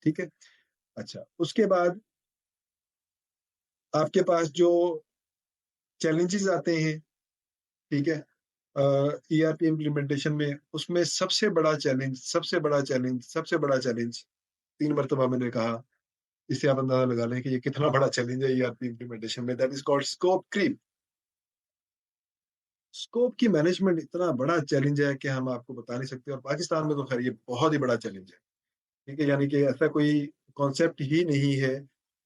ठीक है? अच्छा, उसके बाद आपके पास जो चैलेंजेज़ आते हैं, ठीक है? ईआरपी इम्प्लीमेंटेशन में उसमें सबसे बड़ा चैलेंज 3 मर्तबा मैंने कहा, इससे आप अंदाज़ा लगा लें कि ये कितना बड़ा चैलेंज है ईआरपी इम्प्लीमेंटेशन में, that is called scope creep. Scope की मैनेजमेंट इतना बड़ा चैलेंज है कि हम आपको बता नहीं सकते, और पाकिस्तान में तो ख़ैर ये बहुत ही बड़ा चैलेंज है। ठीक है? यानी कि ऐसा कोई कॉन्सेप्ट ही नहीं है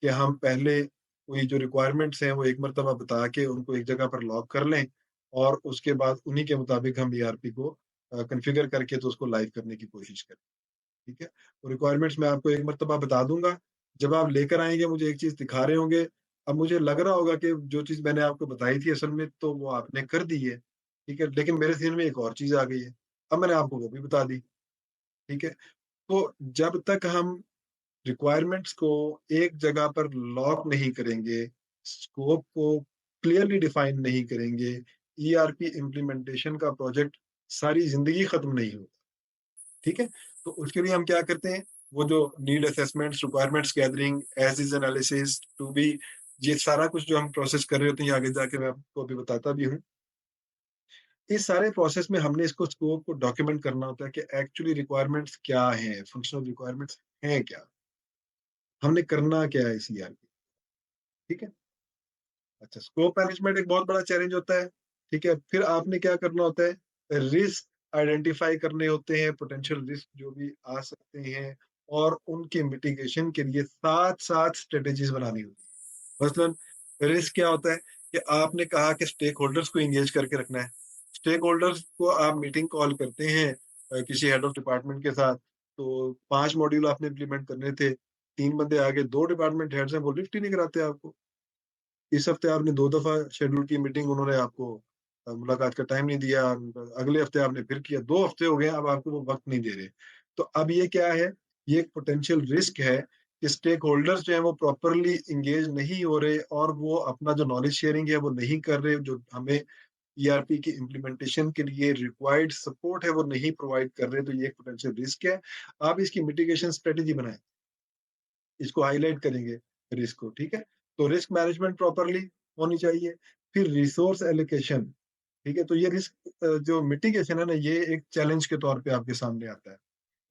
कि हम पहले कोई जो रिक्वायरमेंट्स हैं वो एक मर्तबा बता के उनको एक जगह पर लॉक कर लें और उसके बाद उन्हीं के मुताबिक हम ईआरपी को कॉन्फ़िगर करके तो उसको लाइव करने की कोशिश करें। ठीक है? तो रिक्वायरमेंट्स मैं आपको एक मर्तबा बता दूँगा। जब आप लेकर आएँगे, मुझे एक चीज़ दिखा रहे होंगे, अब मुझे लग रहा होगा कि जो चीज़ मैंने आपको बताई थी असल में तो वो आपने कर दी है। ठीक है? लेकिन मेरे ज़हन में एक और चीज़ आ गई है। अब मैंने आपको वो भी बता दी। ठीक है? तो जब तक हम रिक्वायरमेंट्स को एक जगह पर लॉक नहीं करेंगे, स्कोप को क्लियरली डिफाइन नहीं करेंगे, ईआरपी इम्प्लीमेंटेशन का प्रोजेक्ट सारी ज़िंदगी खत्म नहीं होगा, ठीक है? तो उसके लिए हम क्या करते हैं, वो जो need assessments, requirements gathering, as is analysis, to be, ये सारा कुछ जो हम प्रोसेस कर रहे होते हैं, ये आगे जाके मैं आपको अभी बताता भी हूँ। इस सारे प्रोसेस में हमने इसको स्कोप को डॉक्यूमेंट करना होता है कि एक्चुअली रिक्वायरमेंट्स क्या हैं, फंक्शनल रिक्वायरमेंट्स हैं क्या? हमने करना क्या है इस ईआरपी, ठीक है? अच्छा, स्कोप मैनेजमेंट एक बहुत बड़ा चैलेंज होता है, ठीक है? फिर आपने क्या करना होता है, रिस्क आइडेंटिफाई करने होते हैं, पोटेंशियल रिस्क जो भी आ सकते हैं और उनके मिटिगेशन के लिए साथ-साथ स्ट्रैटेजीज़ बनानी होती है। मसलन रिस्क क्या होता है कि आपने कहा कि स्टेक होल्डर्स को एंगेज करके रखना है। स्टेक होल्डर्स को आप मीटिंग कॉल करते हैं किसी हेड ऑफ डिपार्टमेंट के साथ, तो 5 मॉड्यूल आपने इम्प्लीमेंट करने थे, 3 बंदे आगे, 2 डिपार्टमेंट हेड्स हैं, वो लिफ्ट ही नहीं कराते आपको। इस हफ्ते आपने 2 दफ़ा शेड्यूल की मीटिंग, उन्होंने आपको मुलाकात का टाइम नहीं दिया, अगले हफ्ते आपने फिर किया, 2 हफ्ते हो गए, अब आपको वो वक़्त नहीं दे रहे। तो अब ये क्या है, ये एक पोटेंशियल रिस्क है कि स्टेक होल्डर्स जो हैं वो प्रॉपरली एंगेज नहीं हो रहे और वो अपना जो नॉलेज शेयरिंग है वो नहीं कर रहे, जो हमें ईआरपी की इम्प्लीमेंटेशन के लिए रिक्वायर्ड सपोर्ट है वो नहीं प्रोवाइड कर रहे, तो ये एक पोटेंशियल रिस्क है। आप इसकी मिटिगेशन स्ट्रेटजी बनाएँ। इसको हाइलाइट करेंगे रिस्क को, ठीक है? तो रिस्क मैनेजमेंट प्रॉपर्ली होनी चाहिए। फिर रिसोर्स एलोकेशन, ठीक है? तो ये रिस्क जो मिटिगेशन है ना, ये एक चैलेंज के तौर पे आपके सामने आता है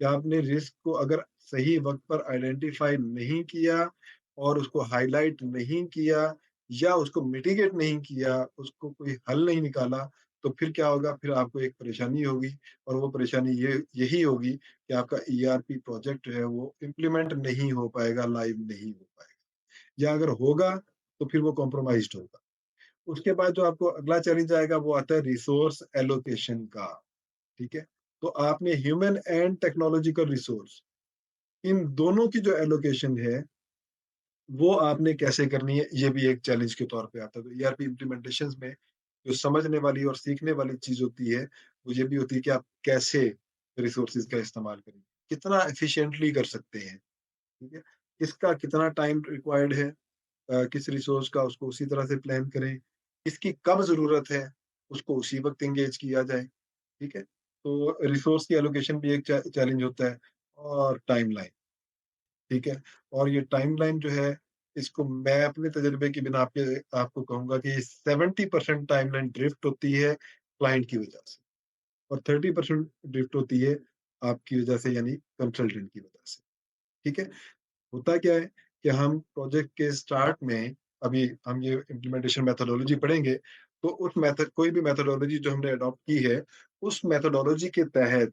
कि आपने रिस्क को अगर सही वक़्त पर आइडेंटिफ़ाई नहीं किया और उसको हाइलाइट नहीं किया या उसको मिटिगेट नहीं किया, उसको कोई हल नहीं निकाला, तो फिर क्या होगा? फिर आपको एक परेशानी होगी और वो परेशानी ये यही होगी कि आपका ईआरपी प्रोजेक्ट जो है वो इम्प्लीमेंट नहीं हो पाएगा, लाइव नहीं हो पाएगा, या अगर होगा तो फिर वो कॉम्प्रोमाइज़्ड होगा। उसके बाद जो आपको अगला चैलेंज आएगा वो आता है रिसोर्स एलोकेशन का, ठीक है? तो आपने ह्यूमन एंड टेक्नोलॉजिकल रिसोर्स, इन दोनों की जो एलोकेशन है, वो आपने कैसे करनी है, ये भी एक चैलेंज के तौर पे आता है। तो ईआरपी इम्प्लीमेंटेशंस में जो समझने वाली और सीखने वाली चीज़ होती है, वो ये भी होती है कि आप कैसे रिसोर्सेज़ का इस्तेमाल करें, कितना एफिशिएंटली कर सकते हैं, ठीक है? किसका कितना टाइम रिक्वायर्ड है, किस रिसोर्स का, उसको उसी तरह से प्लान करें। किसकी कब ज़रूरत है, उसको उसी वक़्त एंगेज किया जाए, ठीक है? तो रिसोर्स की एलोकेशन भी एक चैलेंज होता है, और टाइमलाइन, ठीक है? और ये टाइमलाइन जो है, इसको मैं अपने तजुर्बे की बिना पे आपको कहूँगा कि 70% टाइमलाइन ड्रिफ्ट होती है क्लाइंट की वजह से, और 30% ड्रिफ्ट होती है आपकी वजह से, यानी कंसल्टेंट की वजह से, ठीक है? होता क्या है कि हम प्रोजेक्ट के स्टार्ट में, अभी हम ये इम्प्लीमेंटेशन मेथोडोलॉजी पढ़ेंगे, तो उस मेथड, कोई भी मेथोडोलॉजी जो हमने अडॉप्ट की है, उस मेथोडोलॉजी के तहत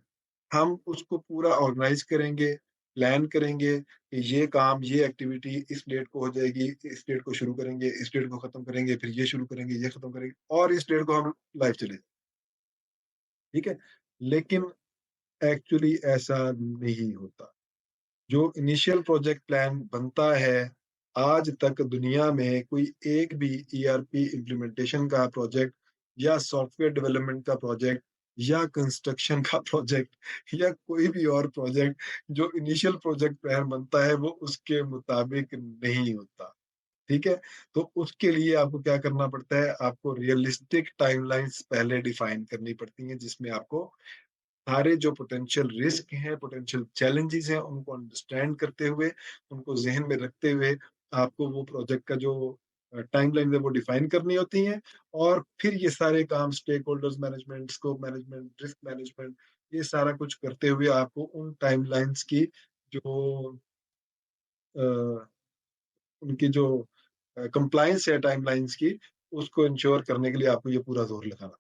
हम उसको पूरा ऑर्गेनाइज़ करेंगे, प्लान करेंगे कि ये काम, ये एक्टिविटी इस डेट को हो जाएगी, इस डेट को शुरू करेंगे, इस डेट को खत्म करेंगे, फिर ये शुरू करेंगे, ये खत्म करेंगे और इस डेट को हम लाइव चले, ठीक है? लेकिन एक्चुअली ऐसा नहीं होता। जो इनिशियल प्रोजेक्ट प्लान बनता है, आज तक दुनिया में कोई एक भी ईआरपी इम्प्लीमेंटेशन का प्रोजेक्ट या सॉफ्टवेयर डेवलपमेंट का प्रोजेक्ट या कंस्ट्रक्शन का प्रोजेक्ट या कोई भी और प्रोजेक्ट, जो इनिशियल प्रोजेक्ट प्लान बनता है, वो उसके मुताबिक नहीं होता, ठीक है? तो उसके लिए आपको क्या करना पड़ता है, आपको रियलिस्टिक टाइमलाइन्स पहले डिफाइन करनी पड़ती हैं, जिसमें आपको सारे जो पोटेंशियल रिस्क हैं, पोटेंशियल चैलेंजेस हैं, उनको अंडरस्टैंड करते हुए, उनको ज़हन में रखते हुए आपको वो प्रोजेक्ट का जो टाइमलाइन है वो डिफाइन करनी होती है और फिर ये सारे काम stakeholders management, scope management, risk management ये सारा कुछ करते हुए आपको उन टाइमलाइन्स की जो अ, उनकी जो कंप्लायंस है टाइमलाइन्स की, उसको इंश्योर करने के लिए आपको ये पूरा ज़ोर लगाना।